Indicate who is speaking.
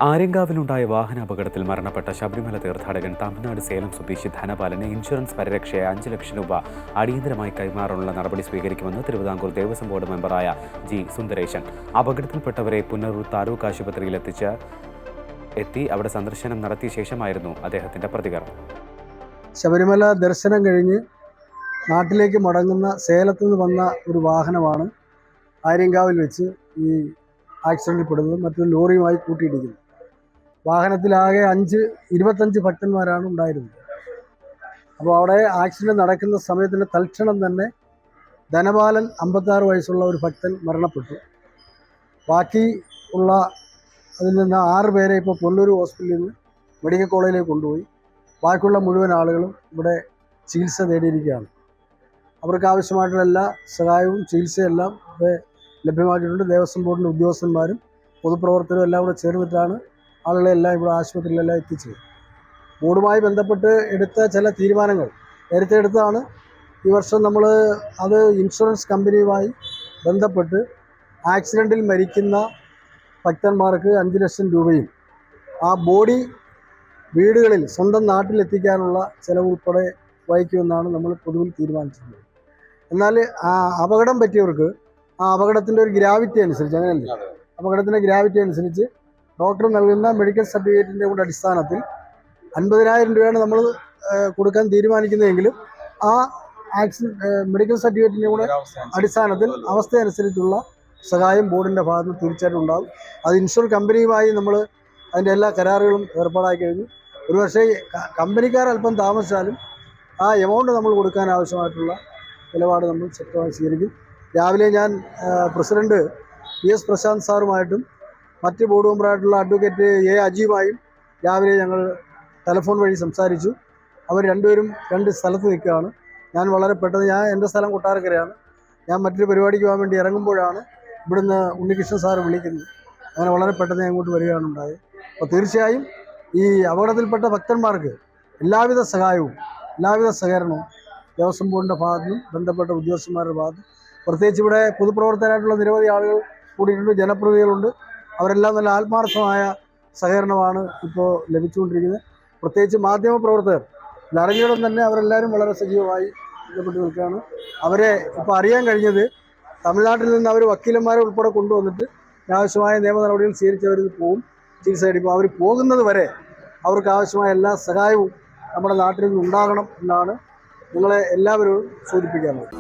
Speaker 1: ആര്യങ്കാവിലുണ്ടായ വാഹനാപകടത്തിൽ മരണപ്പെട്ട ശബരിമല തീർത്ഥാടകൻ തമിഴ്നാട് സേലം സ്വദേശി ധനപാലന് ഇൻഷുറൻസ് പരിരക്ഷയെ 5 ലക്ഷം രൂപ അടിയന്തരമായി കൈമാറാനുള്ള നടപടി സ്വീകരിക്കുമെന്ന് തിരുവിതാംകൂർ ദേവസ്വം ബോർഡ് മെമ്പറായ ജി സുന്ദരേശൻ. അപകടത്തിൽപ്പെട്ടവരെ പുനലൂർ താലൂക്ക് ആശുപത്രിയിൽ എത്തി അവിടെ സന്ദർശനം നടത്തിയ ശേഷമായിരുന്നു അദ്ദേഹത്തിന്റെ പ്രതികരണം.
Speaker 2: ശബരിമല ദർശനം കഴിഞ്ഞ് നാട്ടിലേക്ക് മടങ്ങുന്ന സേലത്തു നിന്ന് വന്ന ഒരു വാഹനമാണ് ആര്യങ്കാവിൽ വെച്ച് ഈ ആക്സിഡന്റിൽ പെടുന്നത്. മറ്റൊരു ലോറിയുമായി കൂട്ടിയിടിക്കുന്നത്. വാഹനത്തിലാകെ 25 ഭക്തന്മാരാണ് ഉണ്ടായിരുന്നത്. അപ്പോൾ അവിടെ ആക്സിഡന്റ് നടക്കുന്ന സമയത്തിന് തൽക്ഷണം തന്നെ ധനപാലൻ 56 വയസ്സുള്ള ഒരു ഭക്തൻ മരണപ്പെട്ടു. ബാക്കി ഉള്ള അതിൽ നിന്ന് 6 പേരെ ഇപ്പോൾ പുനലൂർ ഹോസ്പിറ്റലിൽ നിന്ന് മെഡിക്കൽ കോളേജിലേക്ക് കൊണ്ടുപോയി. ബാക്കിയുള്ള മുഴുവൻ ആളുകളും ഇവിടെ ചികിത്സ തേടിയിരിക്കുകയാണ്. അവർക്ക് ആവശ്യമായിട്ടുള്ള എല്ലാ സഹായവും ചികിത്സയെല്ലാം ലഭ്യമാക്കിയിട്ടുണ്ട്. ദേവസ്വം ബോർഡിൻ്റെ ഉദ്യോഗസ്ഥന്മാരും പൊതുപ്രവർത്തകരും എല്ലാം കൂടെ ചേർന്നിട്ടാണ് ആളുകളെല്ലാം ഇവിടെ ആശുപത്രിയിലെല്ലാം എത്തിച്ചത്. ബോർഡുമായി ബന്ധപ്പെട്ട് എടുത്ത ചില തീരുമാനങ്ങൾ നേരത്തെ എടുത്തതാണ്. ഈ വർഷം നമ്മൾ അത് ഇൻഷുറൻസ് കമ്പനിയുമായി ബന്ധപ്പെട്ട് ആക്സിഡൻറ്റിൽ മരിക്കുന്ന ഭക്തന്മാർക്ക് 5 ലക്ഷം രൂപയും ആ ബോഡി വീടുകളിൽ സ്വന്തം നാട്ടിലെത്തിക്കാനുള്ള ചിലവ് ഉൾപ്പെടെ വഹിക്കുമെന്നാണ് നമ്മൾ പൊതുവിൽ തീരുമാനിച്ചിട്ടുള്ളത്. എന്നാൽ ആ അപകടം പറ്റിയവർക്ക് ആ അപകടത്തിൻ്റെ ഒരു ഗ്രാവിറ്റി അനുസരിച്ച്, അങ്ങനെയല്ലേ, അപകടത്തിൻ്റെ ഗ്രാവിറ്റി അനുസരിച്ച് ഡോക്ടർ നൽകുന്ന മെഡിക്കൽ സർട്ടിഫിക്കറ്റിൻ്റെ കൂടെ അടിസ്ഥാനത്തിൽ 50,000 രൂപയാണ് നമ്മൾ കൊടുക്കാൻ തീരുമാനിക്കുന്നതെങ്കിലും ആ മെഡിക്കൽ സർട്ടിഫിക്കറ്റിൻ്റെ കൂടെ അടിസ്ഥാനത്തിൽ അവസ്ഥയനുസരിച്ചുള്ള സഹായം ബോർഡിൻ്റെ ഭാഗത്ത് നിന്ന് തീർച്ചയായിട്ടും ഉണ്ടാകും. അത് ഇൻഷുറൻസ് കമ്പനിയുമായി നമ്മൾ അതിൻ്റെ എല്ലാ കരാറുകളും ഏർപ്പാടാക്കി കഴിഞ്ഞു. ഒരുപക്ഷേ കമ്പനിക്കാർ അല്പം താമസിച്ചാലും ആ എമൗണ്ട് നമ്മൾ കൊടുക്കാൻ ആവശ്യമായിട്ടുള്ള നിലപാട് നമ്മൾ ശക്തമായി സ്വീകരിക്കും. രാവിലെ ഞാൻ പ്രസിഡന്റ് PS പ്രശാന്ത് സാറുമായിട്ടും മറ്റ് ബോർഡ് മെമ്പറായിട്ടുള്ള അഡ്വക്കേറ്റ് A അജിയുമായും രാവിലെ ഞങ്ങൾ ടെലിഫോൺ വഴി സംസാരിച്ചു. അവർ രണ്ടുപേരും 2 സ്ഥലത്ത് നിൽക്കുകയാണ്. ഞാൻ വളരെ പെട്ടെന്ന്, എൻ്റെ സ്ഥലം കൊട്ടാരക്കരയാണ്, ഞാൻ മറ്റൊരു പരിപാടിക്ക് പോകാൻ വേണ്ടി ഇറങ്ങുമ്പോഴാണ് ഇവിടുന്ന് ഉണ്ണികൃഷ്ണൻ സാറ് വിളിക്കുന്നത്. അങ്ങനെ വളരെ പെട്ടെന്ന് ഞാൻ ഇങ്ങോട്ട് വരികയാണ് ഉണ്ടായത്. അപ്പോൾ തീർച്ചയായും ഈ അപകടത്തിൽപ്പെട്ട ഭക്തന്മാർക്ക് എല്ലാവിധ സഹായവും എല്ലാവിധ സഹകരണവും ദേവസ്വം ബോർഡിൻ്റെ ഭാഗത്തു നിന്നും ബന്ധപ്പെട്ട ഉദ്യോഗസ്ഥന്മാരുടെ ഭാഗത്തും, പ്രത്യേകിച്ച് ഇവിടെ പൊതുപ്രവർത്തകരായിട്ടുള്ള നിരവധി ആളുകൾ കൂടിയിട്ടുണ്ട്, ജനപ്രതിനിധികളുണ്ട്. അവരെല്ലാം നല്ല ആത്മാർത്ഥമായ സഹകരണമാണ് ഇപ്പോൾ ലഭിച്ചുകൊണ്ടിരിക്കുന്നത്. പ്രത്യേകിച്ച് മാധ്യമപ്രവർത്തകർ ഇതറിഞ്ഞുടൻ തന്നെ അവരെല്ലാവരും വളരെ സജീവമായി ബന്ധപ്പെട്ട് നിൽക്കുകയാണ്. അവരെ ഇപ്പോൾ അറിയാൻ കഴിഞ്ഞത് തമിഴ്നാട്ടിൽ നിന്ന് അവർ വക്കീലന്മാരെ ഉൾപ്പെടെ കൊണ്ടുവന്നിട്ട് ആവശ്യമായ നിയമ നടപടികൾ സ്വീകരിച്ചവർ പോകും, ചികിത്സ എടുക്കും. അവർ പോകുന്നത് വരെ അവർക്ക് ആവശ്യമായ എല്ലാ സഹായവും നമ്മുടെ നാട്ടിൽ നിന്ന് ഉണ്ടാകണം എന്നാണ് നിങ്ങളെ എല്ലാവരും സൂചിപ്പിക്കാനുള്ളത്.